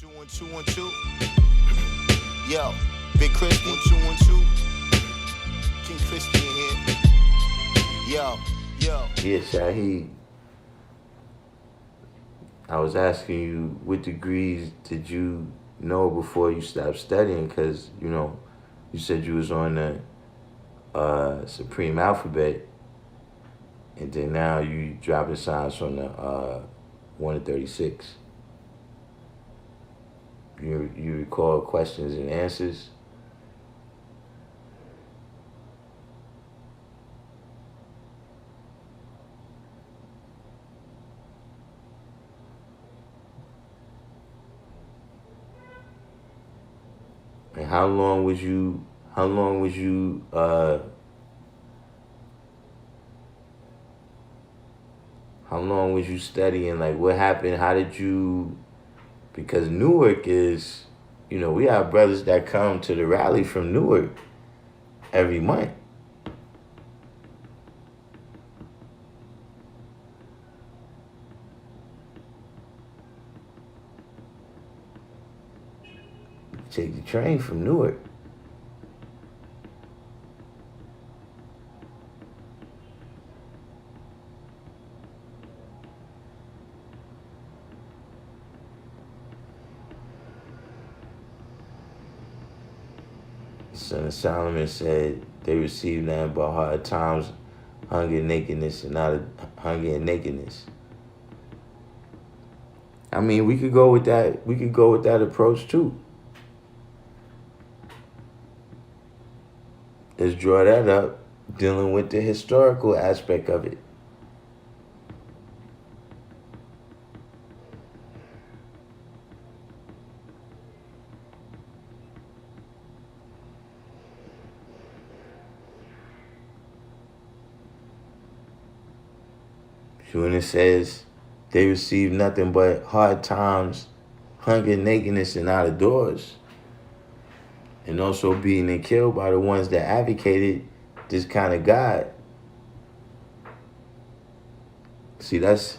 1 2 1 2. Yo, Big Crispy. 1 2 1 2. King Crispy in here. Yo. Yeah, Shaheed, I was asking you what degrees did you know before you stopped studying? Because, you said you was on the Supreme Alphabet, and then now you dropping signs from the 1 to 36. You recall questions and answers? And how long was you studying? Like, what happened? How did you, because Newark is, we have brothers that come to the rally from Newark every month. Take the train from Newark. The son of Solomon said they received nothing but hard times, hunger and nakedness, and not hunger and nakedness. I mean, we could go with that. We could go with that approach too. Let's draw that up, dealing with the historical aspect of it. When it says they received nothing but hard times, hunger, nakedness, and out of doors, and also being and killed by the ones that advocated this kind of God. See, that's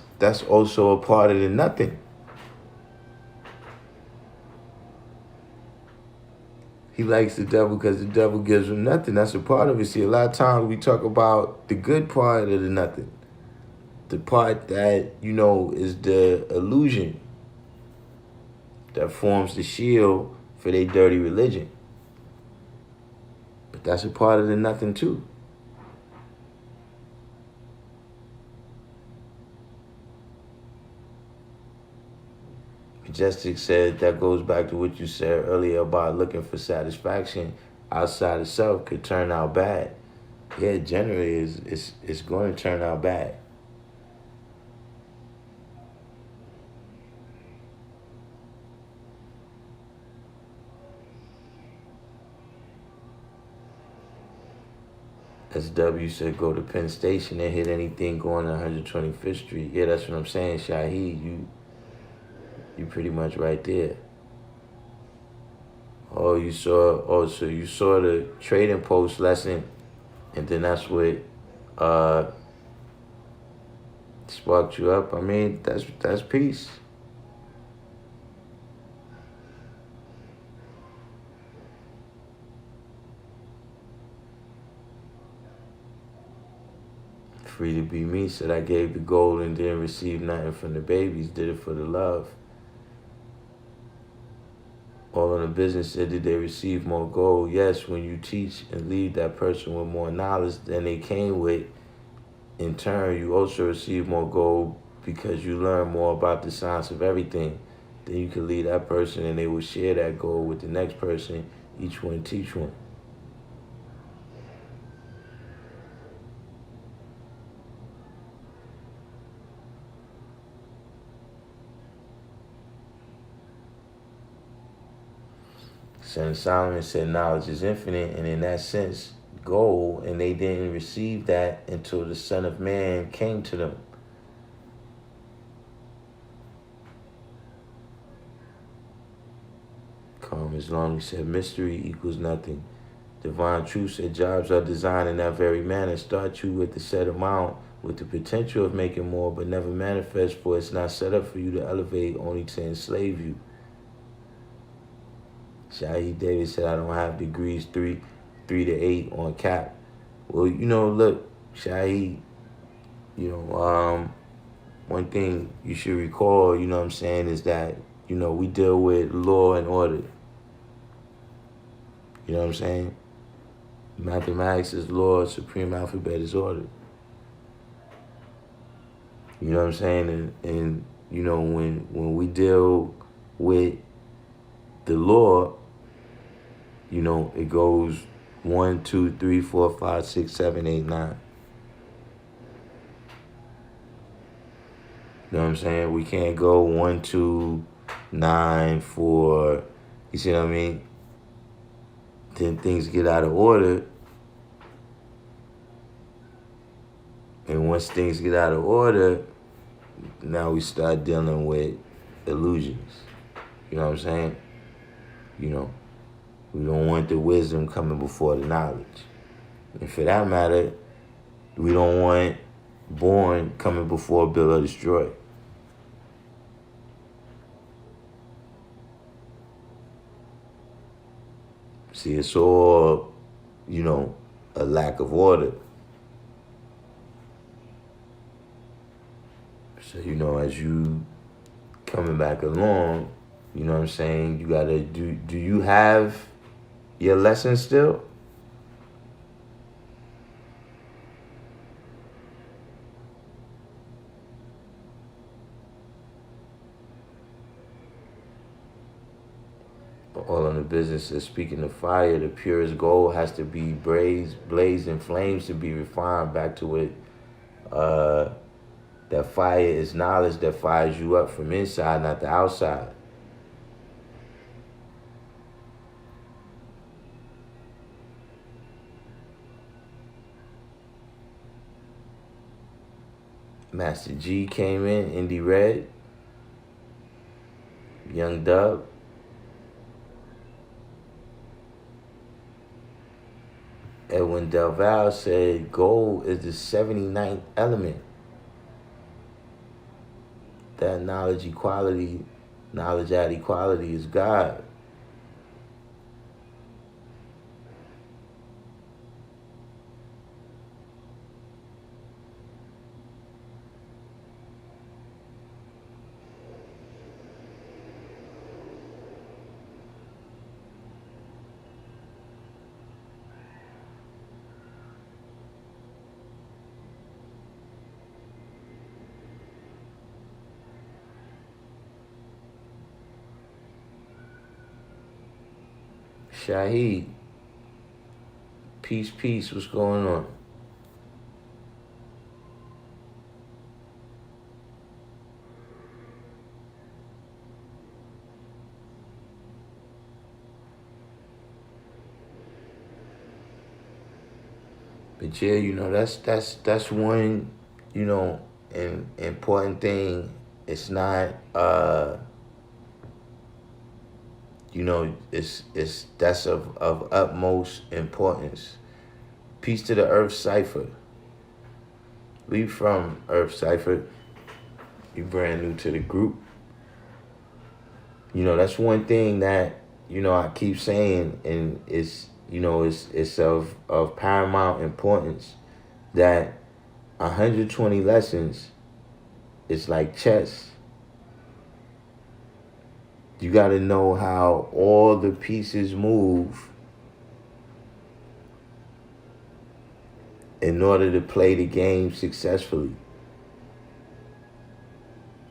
also a part of the nothing. He likes the devil because the devil gives him nothing. That's a part of it. See, a lot of times we talk about the good part of the nothing. The part that, is the illusion that forms the shield for their dirty religion. But that's a part of the nothing too. Majestic said that goes back to what you said earlier about looking for satisfaction outside of self could turn out bad. Yeah, generally it's going to turn out bad. SW said go to Penn Station and hit anything going on 125th Street. Yeah, that's what I'm saying, Shaheed. You pretty much right there. So you saw the trading post lesson, and then that's what sparked you up. I mean, that's peace. Free to be me said I gave the gold and didn't receive nothing from the babies. Did it for the love. All in the business said, did they receive more gold? Yes, when you teach and leave that person with more knowledge than they came with, in turn, you also receive more gold because you learn more about the science of everything. Then you can lead that person and they will share that gold with the next person. Each one teach one. Son Solomon said knowledge is infinite, and in that sense, gold, and they didn't receive that until the Son of Man came to them. Calm Islam said mystery equals nothing. Divine Truth said jobs are designed in that very manner. Start you with the set amount with the potential of making more, but never manifest, for it's not set up for you to elevate, only to enslave you. Shaheed Davis said I don't have degrees 3 to 8 on cap. Well, look, Shaheed, one thing you should recall, is that, we deal with law and order. You know what I'm saying? Mathematics is law, supreme alphabet is order. You know what I'm saying? And when we deal with the law, it goes 1, 2, 3, 4, 5, 6, 7, 8, 9. You know what I'm saying? We can't go 1, 2, 9, 4. You see what I mean? Then things get out of order. And once things get out of order, now we start dealing with illusions. You know what I'm saying? We don't want the wisdom coming before the knowledge. And for that matter, we don't want born coming before build or destroy. See, it's all, a lack of order. So, as you coming back along, you know what I'm saying, you gotta do you have your lesson still? All in the business of speaking of fire, the purest gold has to be blazed in flames to be refined back to it. That fire is knowledge that fires you up from inside, not the outside. Master G came in, Indie Red, Young Dub. Edwin Delval said gold is the 79th element. That knowledge at equality is God. Shaheed, peace, what's going on? But yeah, that's one, important thing. It's not it's that's of utmost importance. Peace to the Earth Cipher. We from Earth Cipher. You brand new to the group. That's one thing that, I keep saying, and it's of paramount importance that 120 lessons is like chess. You got to know how all the pieces move in order to play the game successfully.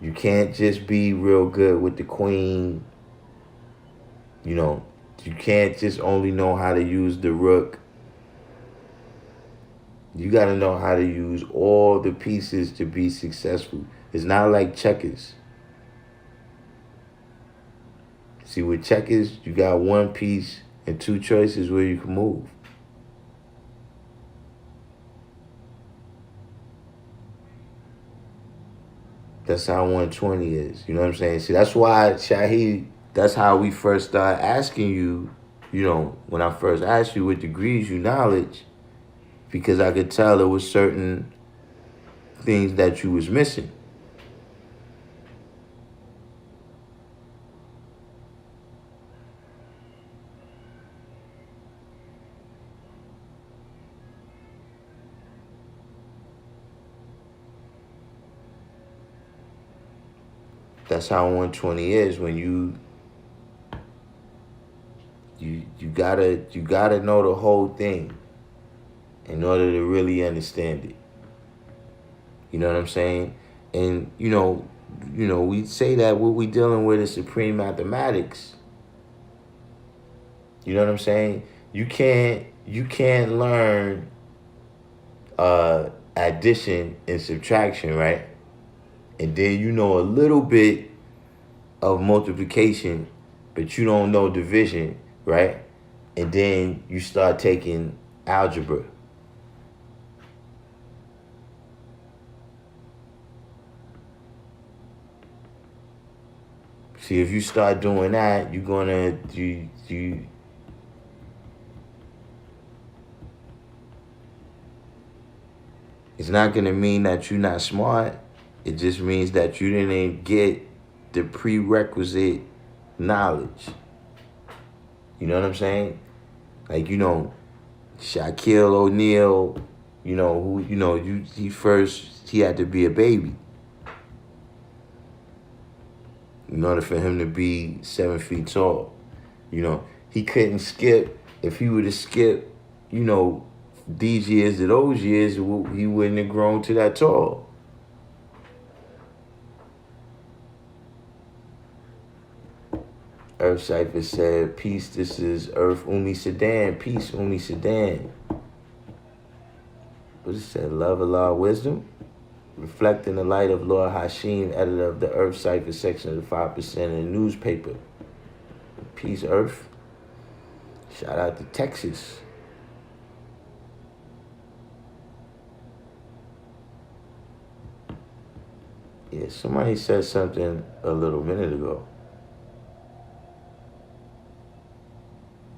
You can't just be real good with the queen. You can't just only know how to use the rook. You got to know how to use all the pieces to be successful. It's not like checkers. See, with checkers, you got one piece and two choices where you can move. That's how 120 is. You know what I'm saying? See, that's why, Shaheed, that's how we first started asking you, when I first asked you what degrees you knowledge, because I could tell there was certain things that you was missing. That's how 120 is. When you gotta know the whole thing in order to really understand it. You know what I'm saying? And we say that what we dealing with is supreme mathematics. You know what I'm saying? You can't learn addition and subtraction, right? And then you know a little bit of multiplication, but you don't know division, right? And then you start taking algebra. See, if you start doing that, you're gonna you. It's not gonna mean that you're not smart. It just means that you didn't get the prerequisite knowledge. You know what I'm saying? Like, Shaquille O'Neal, he had to be a baby in order for him to be 7 feet tall. He couldn't skip. If he would have skipped, these years to those years, he wouldn't have grown to that tall. Earth Cypher said, peace, this is Earth Umi Sedan. Peace, Umi Sedan. What it said? Love, Allah, wisdom. Reflecting the light of Lord Hashim, editor of the Earth Cypher section of the 5% in the newspaper. Peace, Earth. Shout out to Texas. Yeah, somebody said something a little minute ago.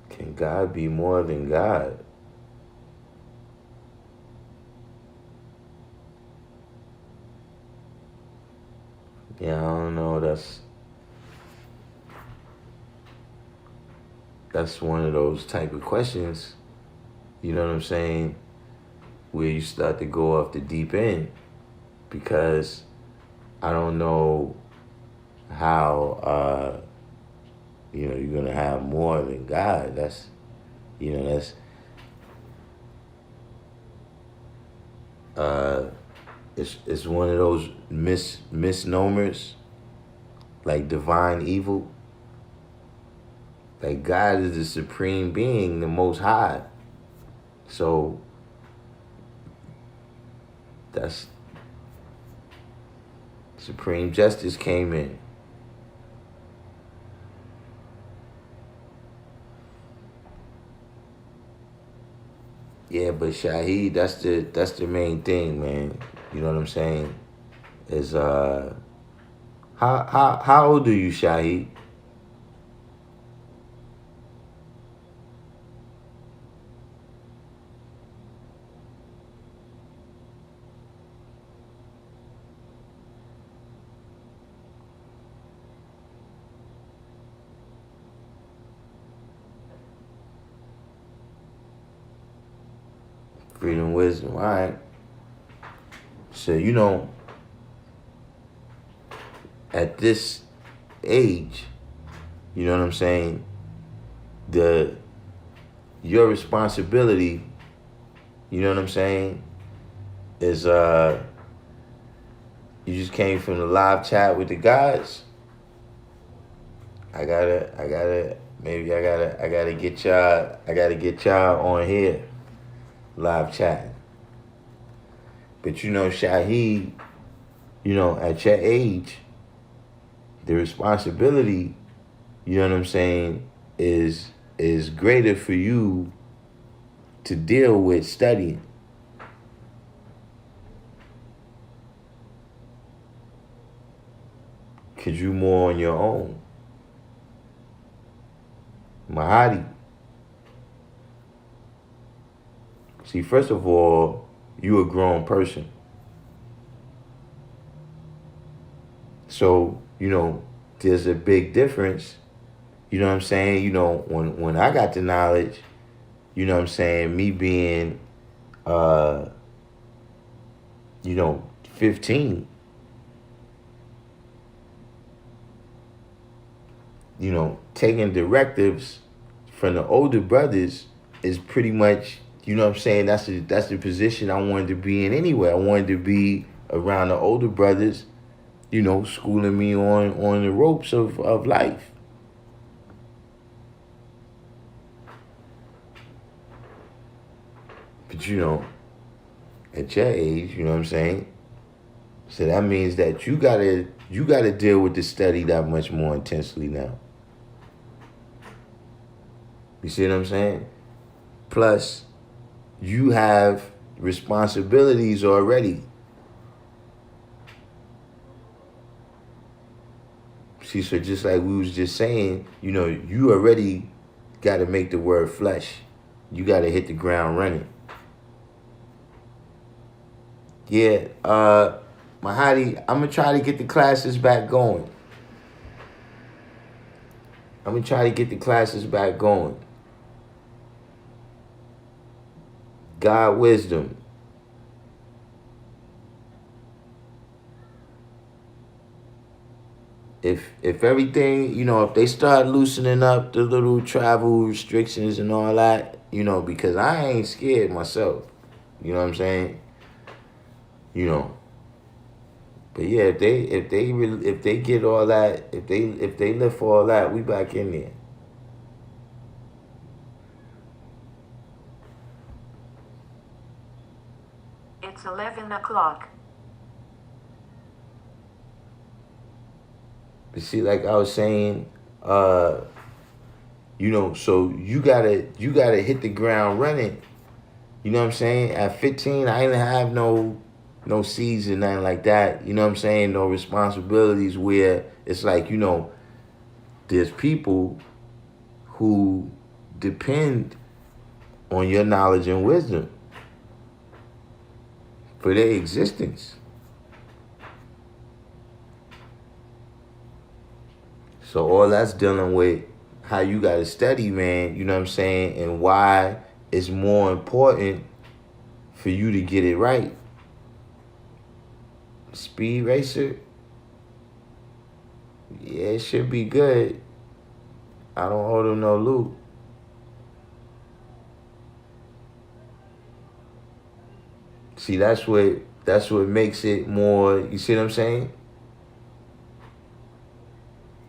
Can God be more than God? Yeah, I don't know. That's one of those type of questions, you know what I'm saying, where you start to go off the deep end, because I don't know how you're gonna have more than God. That's it's one of those misnomers, like divine evil. Like, God is the supreme being, the most high. So that's supreme justice came in. Yeah, but Shaheed, that's the main thing, man. You know what I'm saying? Is how old are you, Shaheed? Freedom, wisdom, all right. So, at this age, you know what I'm saying, your responsibility, you know what I'm saying, is you just came from the live chat with the guys. I gotta get y'all on here, live chat. But Shaheed, at your age, the responsibility, you know what I'm saying, is greater for you to deal with studying. Cause you more on your own. Mahadi. See, first of all, you a grown person. So, there's a big difference. You know what I'm saying? When I got the knowledge, you know what I'm saying, me being 15. taking directives from the older brothers is pretty much, what I'm saying, that's the position I wanted to be in anyway. I wanted to be around the older brothers, schooling me on the ropes of life. But at your age, you know what I'm saying? So that means that you gotta deal with the study that much more intensely now. You see what I'm saying? Plus, you have responsibilities already. See, so just like we was just saying, you already got to make the word flesh. You got to hit the ground running. Yeah, Mahadi, I'm going to try to get the classes back going. God wisdom. If everything, if they start loosening up the little travel restrictions and all that, because I ain't scared myself. You know what I'm saying? But yeah, if they get all that, if they lift all that, we back in there. It's 11 o'clock. But see, like I was saying, so you gotta hit the ground running. You know what I'm saying? At 15, I didn't have no seeds and nothing like that. You know what I'm saying? No responsibilities where it's like, there's people who depend on your knowledge and wisdom for their existence. So all that's dealing with how you got to study, man, you know what I'm saying? And why it's more important for you to get it right. Speed racer, yeah, it should be good. I don't hold him no loot. See, that's what makes it more, you see what I'm saying?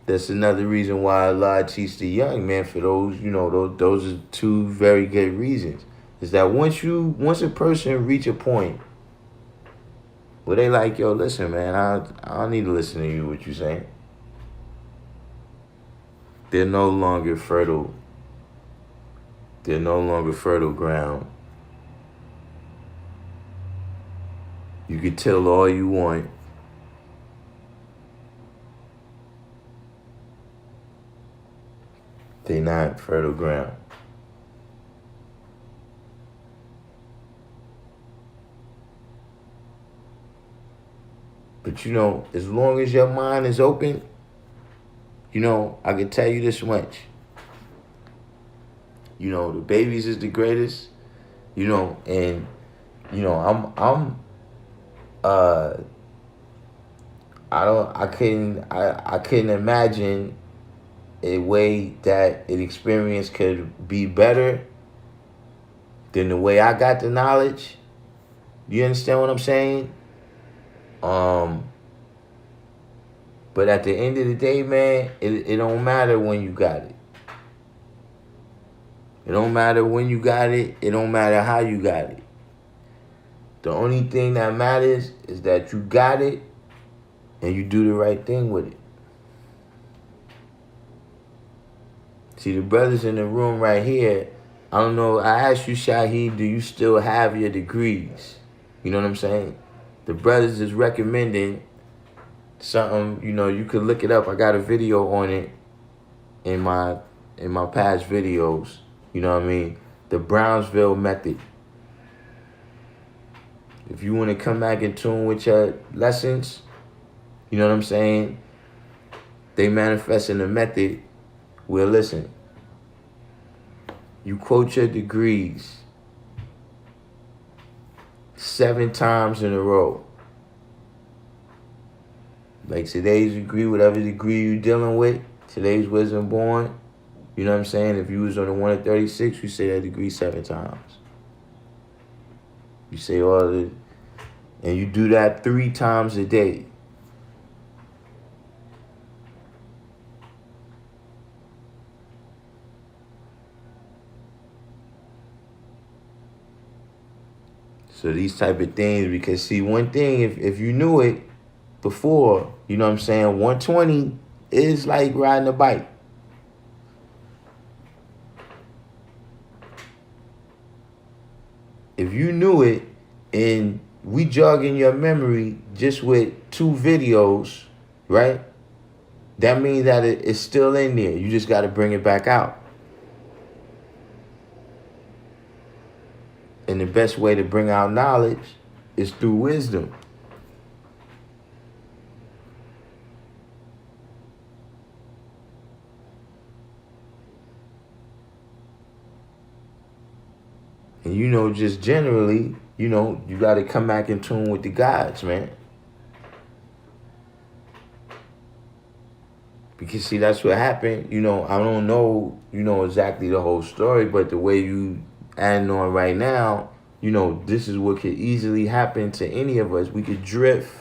That's another reason why Allah teach the young, man, for those, those are two very good reasons. Is that once a person reach a point where they like, yo, listen, man, I don't need to listen to you, what you saying. They're no longer fertile. They're no longer fertile ground. You can tell all you want. They're not fertile ground. But as long as your mind is open, I can tell you this much. The babies is the greatest, and I couldn't imagine a way that an experience could be better than the way I got the knowledge. You understand what I'm saying? But at the end of the day, man, it don't matter when you got it. It don't matter when you got it. It don't matter how you got it. The only thing that matters is that you got it and you do the right thing with it. See, the brothers in the room right here, I don't know, I asked you, Shaheed, do you still have your degrees? You know what I'm saying? The brothers is recommending something, you could look it up. I got a video on it in my past videos. You know what I mean? The Brownsville method. If you want to come back in tune with your lessons, you know what I'm saying? They manifest in the method where, listen, you quote your degrees 7 times in a row. Like today's degree, whatever degree you're dealing with, today's wisdom born, you know what I'm saying? If you was on the 1 to 36, you say that degree 7 times. You say all of it, and you do that 3 times a day. So these type of things, because see, one thing, if you knew it before, you know what I'm saying, 120 is like riding a bike. If you knew it, and we jogging your memory just with 2 videos, right? That means that it's still in there. You just got to bring it back out. And the best way to bring out knowledge is through wisdom. And you know, just generally, you know, you got to come back in tune with the gods, man. Because see, that's what happened. You know, I don't know, you know, exactly the whole story, but the way you adding on right now, you know, this is what could easily happen to any of us. We could drift